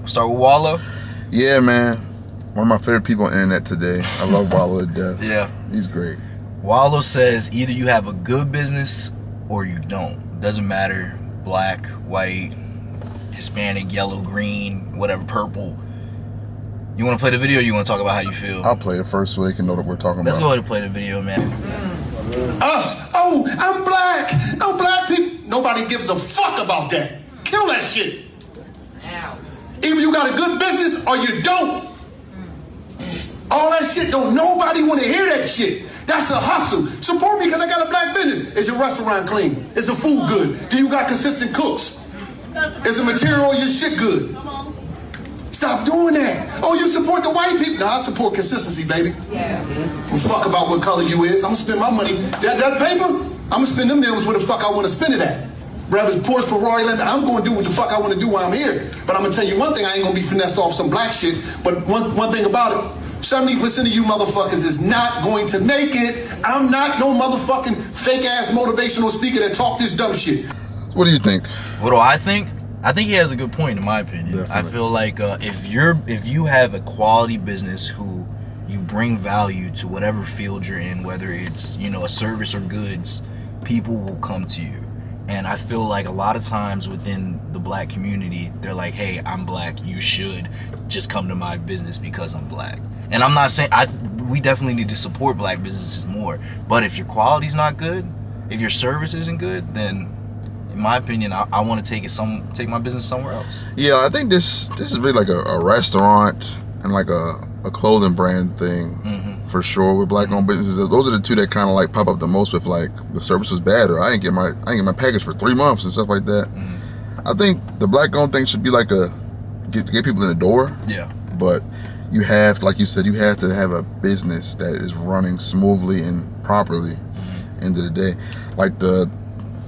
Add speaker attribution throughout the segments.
Speaker 1: Start with Wallow.
Speaker 2: Yeah, man. One of my favorite people on the internet today. I love Wallow to death.
Speaker 1: Yeah.
Speaker 2: He's great.
Speaker 1: Wallow says either you have a good business or you don't. Doesn't matter. Black, white, Hispanic, yellow, green, whatever, purple. You want to play the video or you want to talk about how you feel?
Speaker 2: I'll play it first so they can know that we're talking
Speaker 1: Let's
Speaker 2: about.
Speaker 1: go ahead and play the video, man.
Speaker 3: Us. Oh, I'm black. No black people. Nobody gives a fuck about that. Kill that shit. Either you got a good business or you don't. All that shit, don't nobody want to hear that shit. That's a hustle. Support me because I got a black business. Is your restaurant clean? Is the food good? Do you got consistent cooks? Is the material of your shit good? Stop doing that. Oh, you support the white people? No, I support consistency, baby. Yeah. Well, fuck about what color you is. I'm gonna spend my money. That paper, I'm gonna spend them bills where the fuck I want to spend it at. Grab his Porsche, Ferrari, I'm gonna do what the fuck I want to do while I'm here. But I'm gonna tell you one thing, I ain't gonna be finessed off some black shit. But one thing about it, 70% of you motherfuckers is not going to make it. I'm not no motherfucking fake ass motivational speaker that talk this dumb shit.
Speaker 2: What do you think?
Speaker 1: What do I think? I think he has a good point in my opinion. Definitely. I feel like if you have a quality business who you bring value to whatever field you're in, whether it's, you know, a service or goods, people will come to you. And I feel like a lot of times within the black community, they're like, hey, I'm black, you should just come to my business because I'm black. And I'm not saying, we definitely need to support black businesses more. But if your quality's not good, if your service isn't good, then in my opinion, I want to take my business somewhere else.
Speaker 2: Yeah, I think this is really like a restaurant and like a clothing brand thing for sure with black-owned businesses. Those are the two that kind of like pop up the most with like the service was bad or I ain't get my package for 3 months and stuff like that. I think the black-owned thing should be like get people in the door. Yeah. But you have, like you said, you have to have a business that is running smoothly and properly. End of the day, like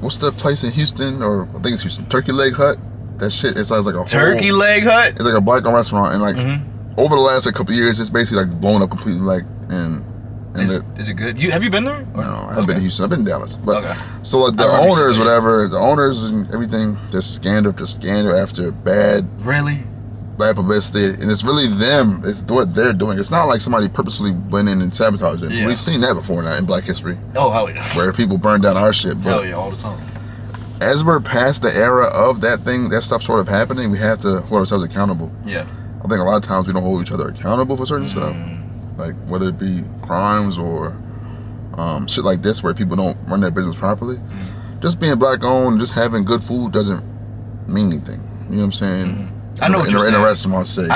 Speaker 2: what's the place in Houston, or I think it's Houston, Turkey Leg Hut? That shit, it sounds like a
Speaker 1: Turkey Leg Hut?
Speaker 2: It's like a black-owned restaurant, and like over the last couple of years, it's basically like blown up completely. Like, is
Speaker 1: it good? Have you been there?
Speaker 2: No, I haven't been to Houston. I've been in Dallas. But so like the owners and everything, just scandal after scandal after bad publicity, and it's really them. It's what they're doing. It's not like somebody purposefully went in and sabotaged it. Yeah. We've seen that before now in Black history.
Speaker 1: Oh hell yeah!
Speaker 2: Where people burn down our shit. But
Speaker 1: hell yeah, all the time.
Speaker 2: As we're past the era of that stuff sort of happening, we have to hold ourselves accountable. Yeah. I think a lot of times we don't hold each other accountable for certain stuff, like whether it be crimes or shit like this, where people don't run their business properly. Just being black owned, just having good food doesn't mean anything. You know what I'm saying?
Speaker 1: I know what you're saying.
Speaker 2: In a restaurant setting.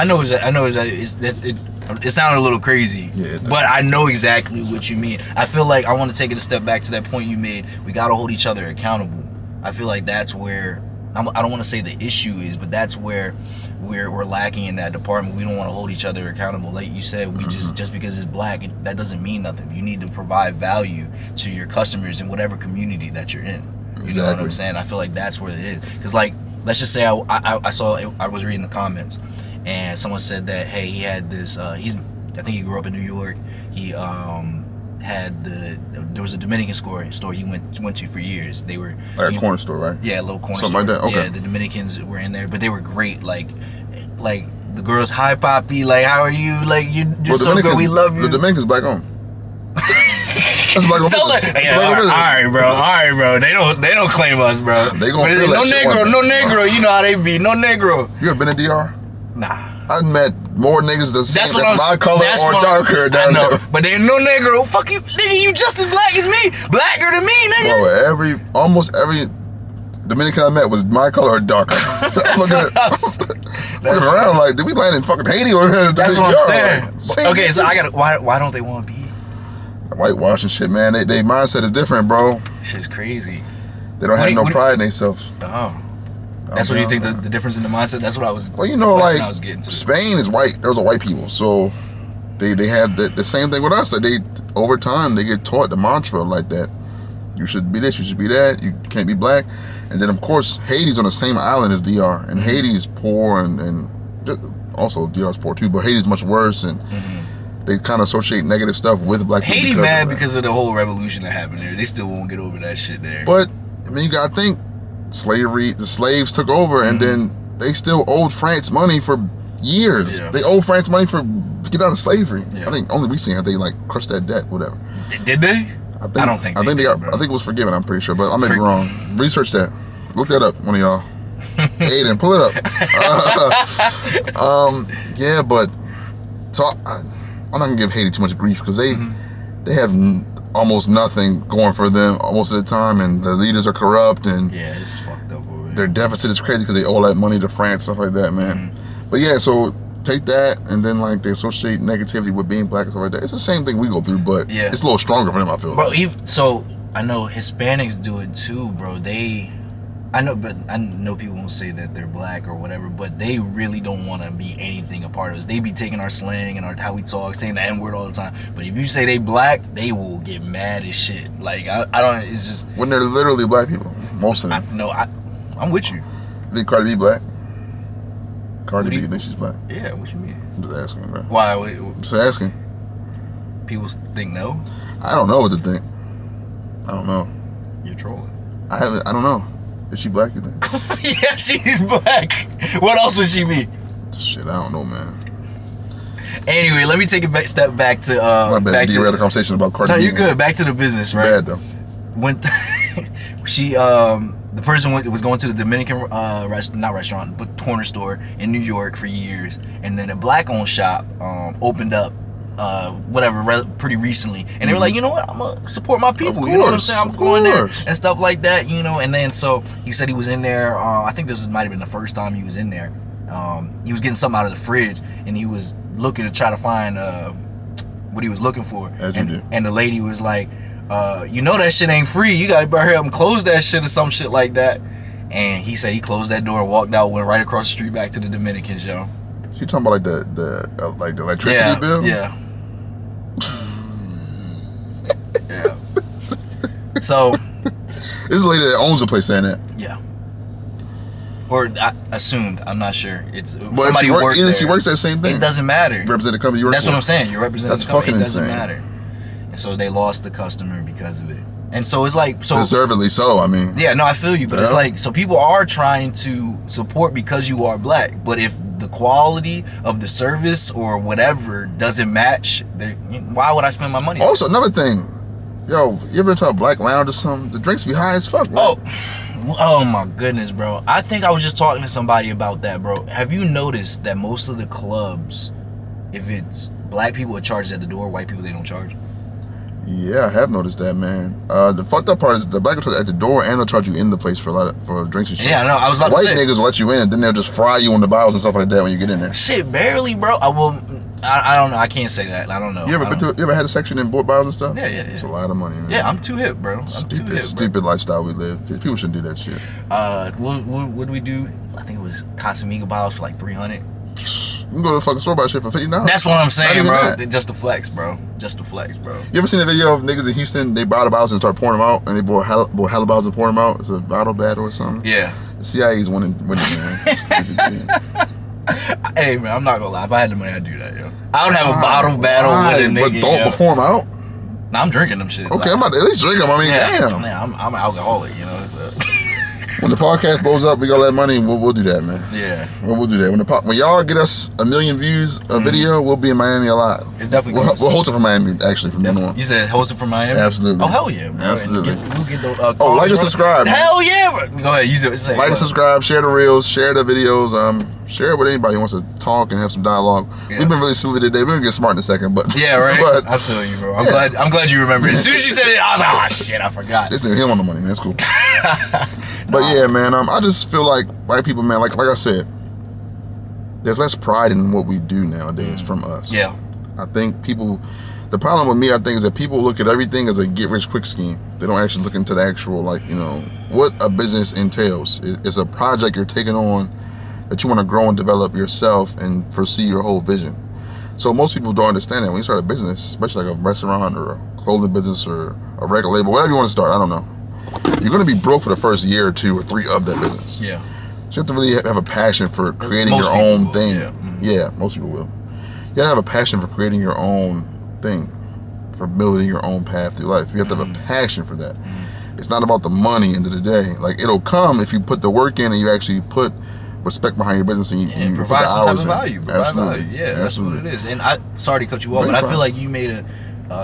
Speaker 1: It sounded a little crazy, but I know exactly what you mean. I feel like I want to take it a step back to that point you made. We got to hold each other accountable. I feel like that's where, I don't want to say the issue is, but that's where we're lacking in that department. We don't want to hold each other accountable. Like you said, we just because it's black, that doesn't mean nothing. You need to provide value to your customers in whatever community that you're in. You know what I'm saying? I feel like that's where it is. Because like, let's just say I was reading the comments and someone said that, hey, he had this, I think he grew up in New York. He there was a Dominican store he went to for years. They were
Speaker 2: like a corner store, right?
Speaker 1: Yeah, a little corner
Speaker 2: store.
Speaker 1: Something
Speaker 2: like that. Okay.
Speaker 1: Yeah, the Dominicans were in there, but they were great. Like the girls, hi Poppy, like how are you? Like you're so good, we love you.
Speaker 2: The Dominicans black owned. That's black owned business.
Speaker 1: All right, bro. They don't claim us, bro.
Speaker 2: They gonna feel that shit.
Speaker 1: No negro. You know how they be. No negro.
Speaker 2: You ever been in DR?
Speaker 1: Nah.
Speaker 2: I've met more niggas that's my color or darker.
Speaker 1: I know, but they ain't no negro. Fuck you, nigga. You just as black as me, blacker than me, nigga.
Speaker 2: Bro, almost every Dominican I met was my color or darker. I'm looking around like, did we land in fucking Haiti or?
Speaker 1: That's what I'm saying. Okay, so I gotta. Why don't they want to be?
Speaker 2: Whitewashing shit, man. They mindset is different, bro.
Speaker 1: Shit's crazy.
Speaker 2: They don't have no pride in themselves.
Speaker 1: Oh. That's what you think the difference in the mindset. That's what I was.
Speaker 2: Well, you know, like Spain is white. Those are white people, so they had the same thing with us. That they over time they get taught the mantra like that. You should be this. You should be that. You can't be black. And then of course Haiti's on the same island as DR, and Haiti's poor, and also DR's poor too. But Haiti's much worse, and they kind of associate negative stuff with black people.
Speaker 1: Haiti mad because of the whole revolution that happened there. They still won't get over that shit there.
Speaker 2: But I mean, you gotta think. The slaves took over, and then they still owed France money for years.
Speaker 1: Yeah.
Speaker 2: They owed France money to get out of slavery.
Speaker 1: Yeah.
Speaker 2: I think only recently have they like crushed that debt, whatever.
Speaker 1: Did they? I don't think.
Speaker 2: I think they got. I think it was forgiven. I'm pretty sure, but I may be wrong. Research that. Look that up, one of y'all. Aiden, pull it up. Yeah, but so I'm not gonna give Haiti too much grief because they have almost nothing going for them most of the time, and the leaders are corrupt, and
Speaker 1: yeah, it's fucked up over there.
Speaker 2: Their deficit is crazy because they owe that money to France, stuff like that, man. But yeah, so take that, and then like they associate negativity with being black and stuff like that. It's the same thing we go through, but it's a little stronger for them, I feel.
Speaker 1: Bro, so I know Hispanics do it too, bro. I know people won't say that they're black or whatever, but they really don't want to be anything a part of us. They be taking our slang and how we talk, saying the N-word all the time. But if you say they black, they will get mad as shit. Like, I don't, it's just...
Speaker 2: When they're literally black people, most of them.
Speaker 1: I'm with you.
Speaker 2: You think Cardi B black? Cardi B, you think she's black?
Speaker 1: Yeah, what you mean?
Speaker 2: I'm just asking, bro.
Speaker 1: Why?
Speaker 2: Just asking.
Speaker 1: People think no?
Speaker 2: I don't know what to think. I don't know.
Speaker 1: You're trolling.
Speaker 2: I don't know. Is she black, you think?
Speaker 1: Yeah, she's black. What else would she be?
Speaker 2: Shit, I don't know, man.
Speaker 1: Anyway, let me take a step back to
Speaker 2: my bad. Back derail the conversation about Cardi B.
Speaker 1: No, you're good. Back to the business, right?
Speaker 2: Bad though.
Speaker 1: When the person was going to the Dominican not restaurant, but corner store in New York for years, and then a black-owned shop opened up. Pretty recently, and they were like, you know what, I'm gonna support my people. You know what I'm saying? I'm going there and stuff like that, you know. And then so he said he was in there. I think this might have been the first time he was in there. He was getting something out of the fridge, and he was looking to try to find what he was looking for. And the lady was like, you know that shit ain't free. You gotta hurry up and close that shit or some shit like that. And he said he closed that door and walked out, went right across the street back to the Dominicans, yo.
Speaker 2: You talking about the electricity bill?
Speaker 1: Yeah. Yeah. So
Speaker 2: this is a lady that owns the place saying that.
Speaker 1: Yeah. Or I assumed, I'm not sure. It's
Speaker 2: well,
Speaker 1: somebody who works there.
Speaker 2: She works that same thing.
Speaker 1: It doesn't matter.
Speaker 2: You represent the company you work
Speaker 1: That's
Speaker 2: for.
Speaker 1: what I'm saying. You're representing the company. It doesn't
Speaker 2: insane.
Speaker 1: matter. And so they lost the customer because of it. And so it's like, so
Speaker 2: deservedly so. I mean,
Speaker 1: yeah, no, I feel you, but it's like, so people are trying to support because you are black, but if the quality of the service or whatever doesn't match, why would I spend my money?
Speaker 2: Also, another thing, yo, you ever to a black lounge or something? The drinks be high as fuck, bro.
Speaker 1: Oh my goodness, bro. I think I was just talking to somebody about that, bro. Have you noticed that most of the clubs, if it's black people, it charges at the door, white people, they don't charge?
Speaker 2: Yeah, I have noticed that, man. The fucked up part is the black will charge at the door, and they'll charge you in the place for drinks and shit.
Speaker 1: Yeah, no, I was about to say.
Speaker 2: White niggas will let you in, then they'll just fry you on the bottles and stuff like that when you get in there.
Speaker 1: Shit, barely, bro. I don't know. I can't say that. I don't know.
Speaker 2: You ever had a section in bottles and stuff?
Speaker 1: Yeah.
Speaker 2: It's a lot of money, man.
Speaker 1: Yeah, I'm too hip, bro.
Speaker 2: Stupid lifestyle we live. People shouldn't do that shit.
Speaker 1: What do we do? I think it was Casamiga bottles for like $300.
Speaker 2: You can go to the fucking store buy shit for $50.
Speaker 1: That's what I'm saying, bro. Just a flex, bro. Just a flex, bro.
Speaker 2: You ever seen a video of niggas in Houston? They buy the bottles and start pouring them out, and they bought hella bottles and pour them out. It's a bottle battle or something. Yeah. The CIA's winning, man.
Speaker 1: Hey, man, I'm not gonna lie. If I had the money, I'd do that, yo. I would have a bottle battle with a nigga.
Speaker 2: But don't pour them out.
Speaker 1: Nah, I'm drinking them shits.
Speaker 2: Okay, I'm about to at least drink them. I mean, damn.
Speaker 1: Man, I'm an alcoholic, you know. So.
Speaker 2: When the podcast blows up, we got that money. We'll do that, man. Yeah. We'll do that. When y'all get us 1 million views a video, we'll be in Miami a lot.
Speaker 1: It's definitely
Speaker 2: we'll host it from Miami, actually, from then on.
Speaker 1: You said host it from Miami?
Speaker 2: Absolutely.
Speaker 1: Oh, hell yeah, bro.
Speaker 2: Absolutely.
Speaker 1: We'll get those,
Speaker 2: like and subscribe.
Speaker 1: Hell yeah, bro. Go ahead. Use it.
Speaker 2: Like and subscribe. Share the reels. Share the videos. Share it with anybody who wants to talk and have some dialogue. Yeah. We've been really silly today. We're gonna get smart in a second, but
Speaker 1: yeah, right. But, I feel you, bro. I'm glad you remember. As soon as you said it, I was like, oh shit, I forgot.
Speaker 2: This nigga him on the money, man. That's cool. But yeah, man. I just feel like white people, man. Like I said, there's less pride in what we do nowadays from us. Yeah. I think people. The problem with me, I think, is that people look at everything as a get-rich-quick scheme. They don't actually look into the actual, what a business entails. It's a project you're taking on that you want to grow and develop yourself and foresee your whole vision. So most people don't understand that. When you start a business, especially like a restaurant or a clothing business or a record label, whatever you want to start, I don't know. You're going to be broke for the first year or 2 or 3 of that business. Yeah. So you have to really have a passion for creating your own thing. Yeah. Yeah, most people will. You got to have a passion for creating your own thing, for building your own path through life. You have to have a passion for that. It's not about the money end of the day. Like, it'll come if you put the work in and you actually put respect behind your business and you
Speaker 1: provide some type of value.
Speaker 2: Absolutely.
Speaker 1: Yeah, that's what it is. And I sorry to cut you off, but I feel like you made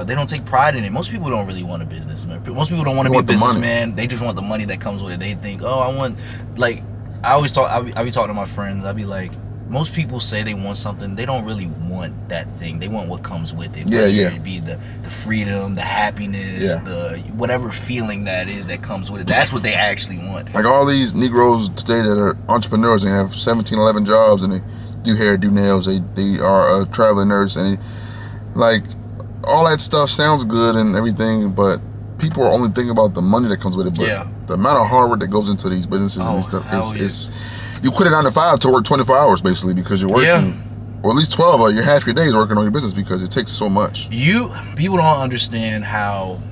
Speaker 1: they don't take pride in it. Most people don't really want a businessman. Most people don't want to be a businessman. They just want the money that comes with it. They think, oh, I want, like, I always talk. I be talking to my friends. I be like, most people say they want something. They don't really want that thing. They want what comes with it.
Speaker 2: Yeah, yeah.
Speaker 1: It be the freedom, the happiness, the whatever feeling that is that comes with it. That's what they actually want.
Speaker 2: Like all these Negroes today that are entrepreneurs and have 17, 11 jobs and they do hair, do nails. They are a traveling nurse and like all that stuff sounds good and everything, but people are only thinking about the money that comes with it. But the amount of hard work that goes into these businesses and stuff is you quit a 9 to 5 to work 24 hours basically because you're working, or at least 12, or you're half your days working on your business because it takes so much.
Speaker 1: People don't understand how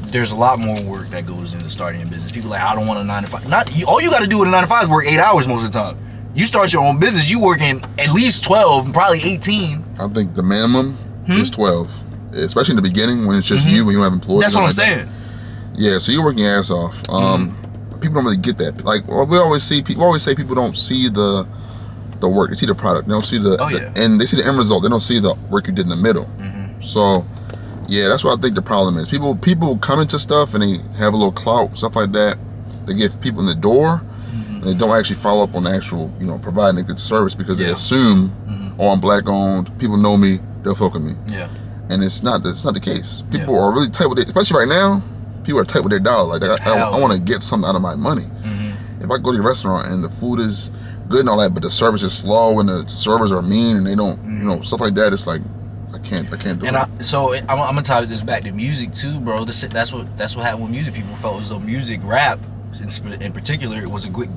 Speaker 1: there's a lot more work that goes into starting a business. People are like, I don't want a 9 to 5. All you got to do with a 9 to 5 is work 8 hours most of the time. You start your own business, you working at least 12, probably 18.
Speaker 2: I think the minimum is 12, especially in the beginning when it's just you and you don't have employees.
Speaker 1: That's what I'm saying.
Speaker 2: Yeah, so you're working your ass off. People don't really get that. Like we always say people don't see the work. They see the product. They don't see and they see the end result. They don't see the work you did in the middle. So yeah, that's what I think the problem is. People come into stuff and they have a little clout, stuff like that. They get people in the door. And they don't actually follow up on the actual, providing a good service because they assume, oh, I'm black owned. People know me. They'll fuck with me. Yeah. And it's not the case. People are really tight with it, especially right now. People are tight with their dollar. Like I want to get something out of my money. If I go to a restaurant and the food is good and all that, but the service is slow and the servers are mean and they don't, stuff like that, it's like I can't do it.
Speaker 1: So I'm gonna tie this back to music too, bro. That's what happened with music. People felt as though music, rap, in particular, it was a quick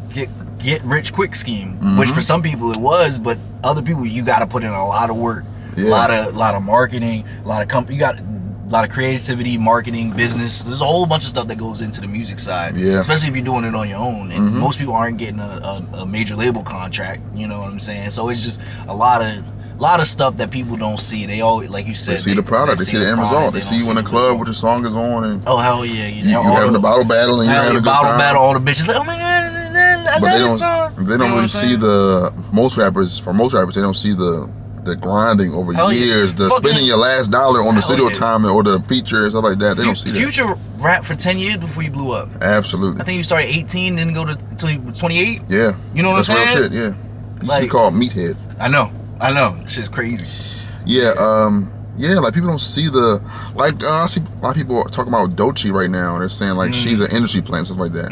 Speaker 1: get rich quick scheme, which for some people it was, but other people you got to put in a lot of work, a lot of marketing, a lot of you got a lot of creativity, marketing, business. There's a whole bunch of stuff that goes into the music side, especially if you're doing it on your own. And most people aren't getting a major label contract. You know what I'm saying? So it's just a lot of stuff that people don't see. They always, like you said,
Speaker 2: they see the product, they see the end result. They see you in the club with the song is on, and
Speaker 1: oh hell yeah,
Speaker 2: you having a bottle battle and you having a good time.
Speaker 1: All the bitches like, oh my god,
Speaker 2: but they don't really see most rappers, they don't see the grinding over years, the spending your last dollar on the studio time or the feature and stuff like that. They don't see that.
Speaker 1: Future rap for 10 years before you blew up.
Speaker 2: Absolutely.
Speaker 1: I think you started 18, didn't go until you were 28.
Speaker 2: Yeah.
Speaker 1: You know what I'm saying?
Speaker 2: That's real shit. Yeah. You used to be called Meathead.
Speaker 1: I know. Shit's crazy.
Speaker 2: Yeah, like people don't see I see a lot of people talking about Doechii right now and they're saying like she's an industry plant, stuff like that.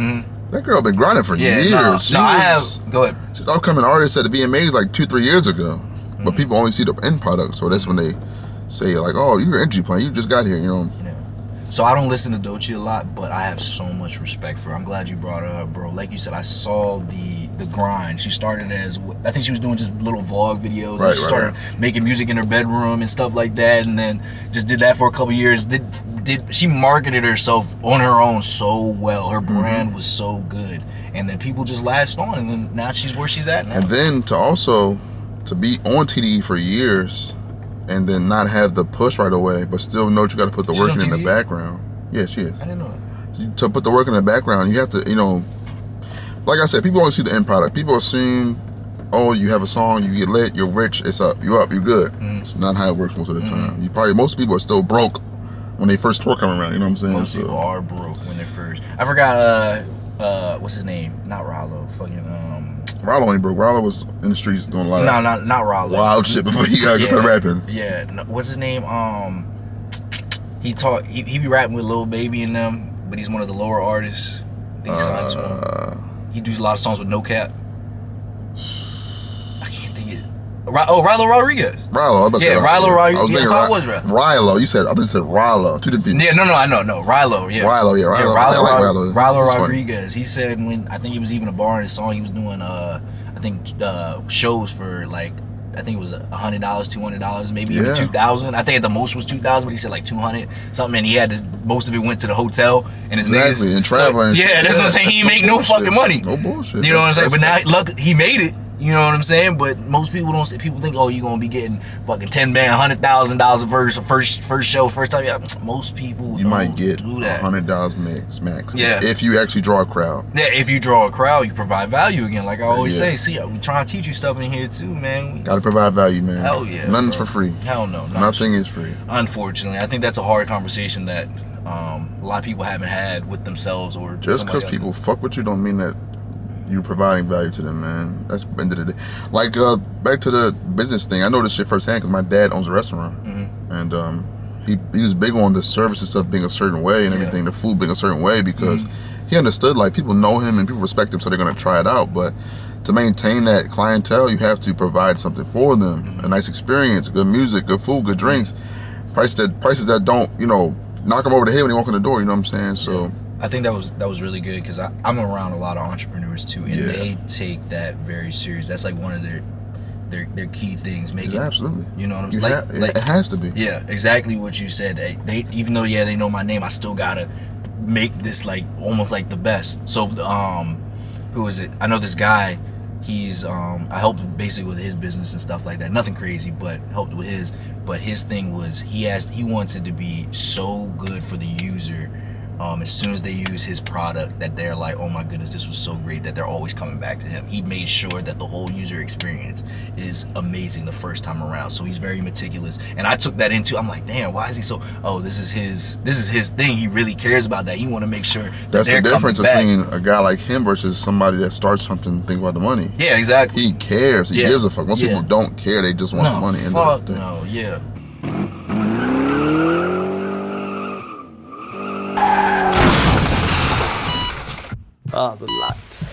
Speaker 2: That girl been grinding for years. Go ahead. She's upcoming artist at the VMAs like 2-3 years ago. But people only see the end product, so that's when they say like, oh, you're an industry plant, you just got here, Yeah.
Speaker 1: So I don't listen to Doechii a lot, but I have so much respect for her. I'm glad you brought her up, bro. Like you said, I saw the grind. She started I think she was doing just little vlog videos. She started making music in her bedroom and stuff like that, and then just did that for a couple years. She marketed herself on her own so well. Her brand was so good, and then people just latched on, and then now she's where she's at now.
Speaker 2: And then to be on TDE for years and then not have the push right away, but still know you got to put the work in the background. Yeah, she is.
Speaker 1: I didn't know that.
Speaker 2: To put the work in the background, you have to, like I said, people only see the end product. People assume, oh, you have a song, you get lit, you're rich, it's up, you're good. It's not how it works most of the time. Most people are still broke when they first tour come around, you know what I'm saying?
Speaker 1: Most people are broke when they're first. I forgot, what's his name? Not Rollo,
Speaker 2: Rollo ain't broke. Rollo was in the streets doing a lot of
Speaker 1: not Rollo.
Speaker 2: Wild shit before he got started rapping.
Speaker 1: Yeah. No, what's his name? He be rapping with Lil Baby and them, but he's one of the lower artists. I think he's signed to him. He does a lot of songs with No Cap. I can't think it. Rilo Rodriguez.
Speaker 2: Rilo.
Speaker 1: Rilo Rodriguez. That's how it was, bro.
Speaker 2: Rilo. You said, I think you said Rilo. Two different people.
Speaker 1: Yeah, no, I know. Rilo, yeah.
Speaker 2: Rilo, yeah. Rilo. I like Rilo.
Speaker 1: Rilo Rodriguez. He said I think he was even a bar in his song, he was doing, shows for like, I think it was $100, $200, maybe even $2,000. I think at the most was $2,000, but he said like $200 something, and he had most of it went to the hotel and his niggas.
Speaker 2: And traveling.
Speaker 1: So, that's what I'm saying. He ain't make no fucking money.
Speaker 2: No bullshit.
Speaker 1: You know what I'm saying? But now, look, he made it. You know what I'm saying? But most people don't say. People think, oh, you're gonna be getting fucking $10 million, $100,000 a verse, first show, first time. Yeah, most people
Speaker 2: you
Speaker 1: don't
Speaker 2: might get
Speaker 1: do that.
Speaker 2: $100 max.
Speaker 1: Yeah.
Speaker 2: If you actually draw a crowd.
Speaker 1: Yeah, if you draw a crowd, you provide value again. Like I always say, see, we trying to teach you stuff in here too, man.
Speaker 2: Gotta provide value, man.
Speaker 1: Hell yeah.
Speaker 2: Nothing's
Speaker 1: bro.
Speaker 2: for free.
Speaker 1: Hell no.
Speaker 2: Nothing is free.
Speaker 1: Unfortunately, I think that's a hard conversation that a lot of people haven't had with themselves or
Speaker 2: just because people fuck with you don't mean that you're providing value to them, man. That's the end of the day. Like back to the business thing. I know this shit firsthand because my dad owns a restaurant, and he was big on the service and stuff being a certain way and everything, the food being a certain way because he understood like people know him and people respect him, so they're gonna try it out. But to maintain that clientele, you have to provide something for them, a nice experience, good music, good food, good drinks, prices that don't knock them over the head when they walk in the door. You know what I'm saying? So.
Speaker 1: I think that was really good because I'm around a lot of entrepreneurs too, and they take that very serious. That's like one of their key things. Making
Speaker 2: absolutely,
Speaker 1: you know what I'm saying?
Speaker 2: It has to be.
Speaker 1: Yeah, exactly what you said. They even though they know my name, I still gotta make this like almost like the best. So who is it? I know this guy. He's I helped basically with his business and stuff like that. Nothing crazy, but helped with his. But his thing was he wanted to be so good for the user. As soon as they use his product, that they're like, oh my goodness, this was so great, that they're always coming back to him. He made sure that the whole user experience is amazing the first time around. So he's very meticulous, and I took that into. I'm like, damn, why is he so? Oh, this is his thing. He really cares about that. He want to make sure
Speaker 2: that's
Speaker 1: they're
Speaker 2: the difference
Speaker 1: between
Speaker 2: a guy like him versus somebody that starts something and think about the money.
Speaker 1: Yeah, exactly.
Speaker 2: He cares. He gives a fuck. Most people don't care. They just want the money.
Speaker 1: Fuck no. Yeah.
Speaker 4: The light.